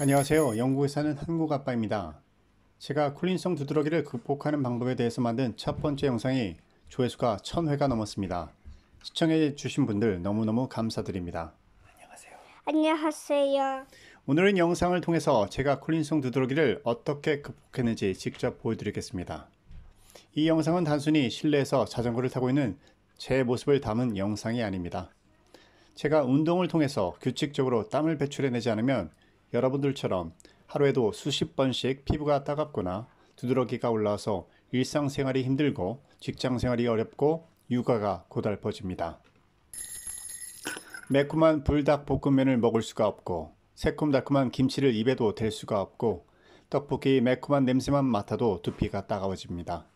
안녕하세요. 영국에 사는 한국 아빠입니다. 제가 콜린성 두드러기를 극복하는 방법에 대해서 만든 첫 번째 영상이 조회수가 1000회가 넘었습니다. 시청해 주신 분들 너무너무 감사드립니다. 안녕하세요. 오늘은 영상을 통해서 제가 콜린성 두드러기를 어떻게 극복했는지 직접 보여드리겠습니다. 이 영상은 단순히 실내에서 자전거를 타고 있는 제 모습을 담은 영상이 아닙니다. 제가 운동을 통해서 규칙적으로 땀을 배출해내지 않으면 여러분들처럼 하루에도 수십 번씩 피부가 따갑거나 두드러기가 올라와서 일상생활이 힘들고 직장생활이 어렵고 육아가 고달퍼집니다. 매콤한 불닭볶음면을 먹을 수가 없고 새콤달콤한 김치를 입에도 댈 수가 없고 떡볶이 매콤한 냄새만 맡아도 두피가 따가워집니다.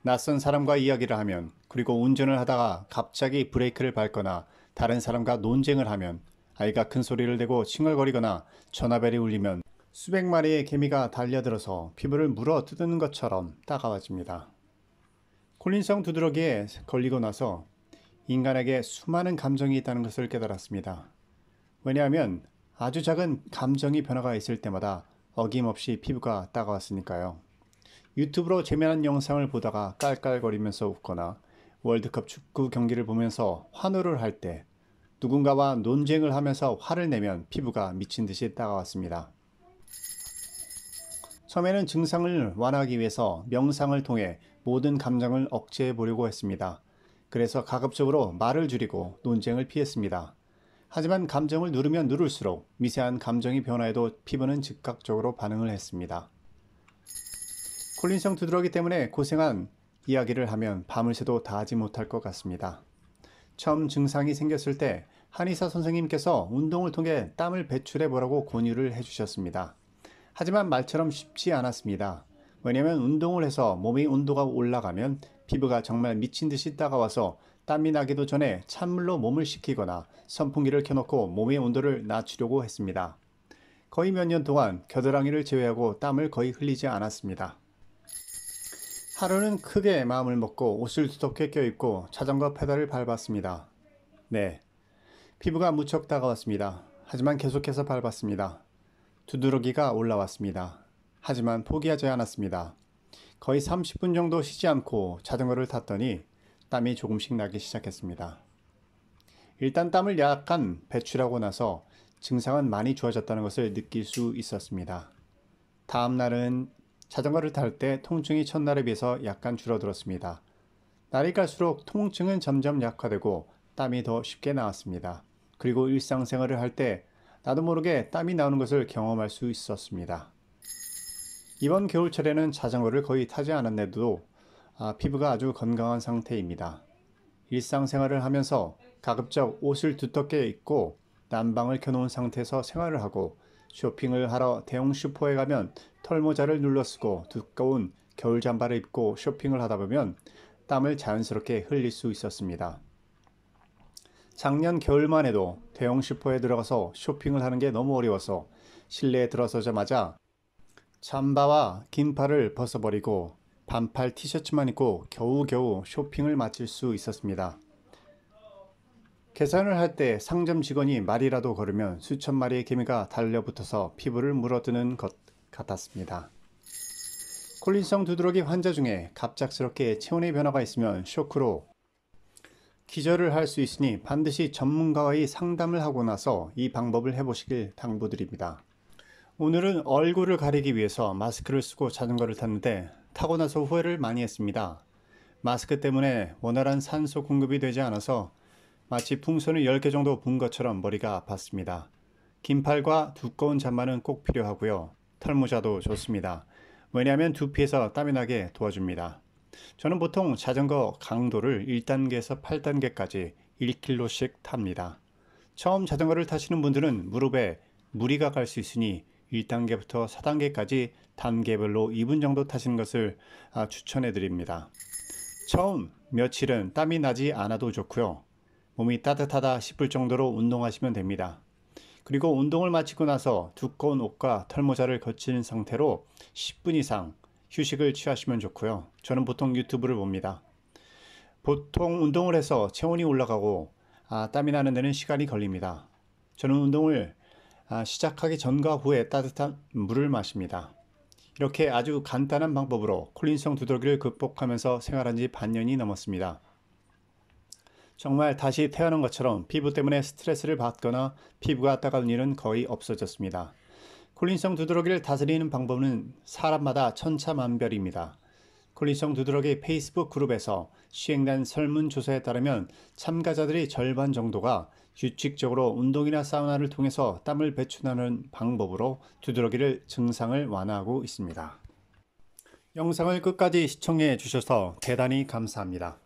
낯선 사람과 이야기를 하면, 그리고 운전을 하다가 갑자기 브레이크를 밟거나 다른 사람과 논쟁을 하면, 아이가 큰 소리를 내고 칭얼거리거나 전화벨이 울리면 수백 마리의 개미가 달려들어서 피부를 물어 뜯는 것처럼 따가워집니다. 콜린성 두드러기에 걸리고 나서 인간에게 수많은 감정이 있다는 것을 깨달았습니다. 왜냐하면 아주 작은 감정이 변화가 있을 때마다 어김없이 피부가 따가웠으니까요. 유튜브로 재미난 영상을 보다가 깔깔거리면서 웃거나 월드컵 축구 경기를 보면서 환호를 할 때, 누군가와 논쟁을 하면서 화를 내면 피부가 미친 듯이 따가웠습니다. 처음에는 증상을 완화하기 위해서 명상을 통해 모든 감정을 억제해 보려고 했습니다. 그래서 가급적으로 말을 줄이고 논쟁을 피했습니다. 하지만 감정을 누르면 누를수록 미세한 감정이 변화해도 피부는 즉각적으로 반응을 했습니다. 콜린성 두드러기 때문에 고생한 이야기를 하면 밤을 새도 다 하지 못할 것 같습니다. 처음 증상이 생겼을 때 한의사 선생님께서 운동을 통해 땀을 배출해 보라고 권유를 해주셨습니다. 하지만 말처럼 쉽지 않았습니다. 왜냐하면 운동을 해서 몸의 온도가 올라가면 피부가 정말 미친 듯이 따가워서 땀이 나기도 전에 찬물로 몸을 식히거나 선풍기를 켜놓고 몸의 온도를 낮추려고 했습니다. 거의 몇 년 동안 겨드랑이를 제외하고 땀을 거의 흘리지 않았습니다. 하루는 크게 마음을 먹고 옷을 두텁게 껴입고 자전거 페달을 밟았습니다. 네, 피부가 무척 따가웠습니다. 하지만 계속해서 밟았습니다. 두드러기가 올라왔습니다. 하지만 포기하지 않았습니다. 거의 30분 정도 쉬지 않고 자전거를 탔더니 땀이 조금씩 나기 시작했습니다. 일단 땀을 약간 배출하고 나서 증상은 많이 좋아졌다는 것을 느낄 수 있었습니다. 다음 날은 자전거를 탈 때 통증이 첫날에 비해서 약간 줄어들었습니다. 날이 갈수록 통증은 점점 약화되고 땀이 더 쉽게 나왔습니다. 그리고 일상생활을 할 때 나도 모르게 땀이 나오는 것을 경험할 수 있었습니다. 이번 겨울철에는 자전거를 거의 타지 않았는데도 피부가 아주 건강한 상태입니다. 일상생활을 하면서 가급적 옷을 두텁게 입고 난방을 켜놓은 상태에서 생활을 하고, 쇼핑을 하러 대형 슈퍼에 가면 털모자를 눌러 쓰고 두꺼운 겨울 잠바를 입고 쇼핑을 하다 보면 땀을 자연스럽게 흘릴 수 있었습니다. 작년 겨울만 해도 대형 슈퍼에 들어가서 쇼핑을 하는 게 너무 어려워서 실내에 들어서자마자 잠바와 긴 팔을 벗어버리고 반팔 티셔츠만 입고 겨우겨우 쇼핑을 마칠 수 있었습니다. 계산을 할 때 상점 직원이 말이라도 걸으면 수천 마리의 개미가 달려붙어서 피부를 물어뜯는 것 같았습니다. 콜린성 두드러기 환자 중에 갑작스럽게 체온의 변화가 있으면 쇼크로 기절을 할 수 있으니 반드시 전문가와의 상담을 하고 나서 이 방법을 해보시길 당부드립니다. 오늘은 얼굴을 가리기 위해서 마스크를 쓰고 자전거를 탔는데 타고 나서 후회를 많이 했습니다. 마스크 때문에 원활한 산소 공급이 되지 않아서 마치 풍선을 10개 정도 분 것처럼 머리가 아팠습니다. 긴 팔과 두꺼운 잠바는 꼭 필요하고요. 털모자도 좋습니다. 왜냐하면 두피에서 땀이 나게 도와줍니다. 저는 보통 자전거 강도를 1단계에서 8단계까지 1km씩 탑니다. 처음 자전거를 타시는 분들은 무릎에 무리가 갈 수 있으니 1단계부터 4단계까지 단계별로 2분 정도 타시는 것을 추천해 드립니다. 처음 며칠은 땀이 나지 않아도 좋고요. 몸이 따뜻하다 싶을 정도로 운동하시면 됩니다. 그리고 운동을 마치고 나서 두꺼운 옷과 털모자를 거친 상태로 10분 이상 휴식을 취하시면 좋고요. 저는 보통 유튜브를 봅니다. 보통 운동을 해서 체온이 올라가고 땀이 나는 데는 시간이 걸립니다. 저는 운동을 시작하기 전과 후에 따뜻한 물을 마십니다. 이렇게 아주 간단한 방법으로 콜린성 두드러기를 극복하면서 생활한 지 반년이 넘었습니다. 정말 다시 태어난 것처럼 피부 때문에 스트레스를 받거나 피부가 따가운 일은 거의 없어졌습니다. 콜린성 두드러기를 다스리는 방법은 사람마다 천차만별입니다. 콜린성 두드러기 페이스북 그룹에서 시행된 설문조사에 따르면 참가자들이 절반 정도가 규칙적으로 운동이나 사우나를 통해서 땀을 배출하는 방법으로 두드러기를 증상을 완화하고 있습니다. 영상을 끝까지 시청해 주셔서 대단히 감사합니다.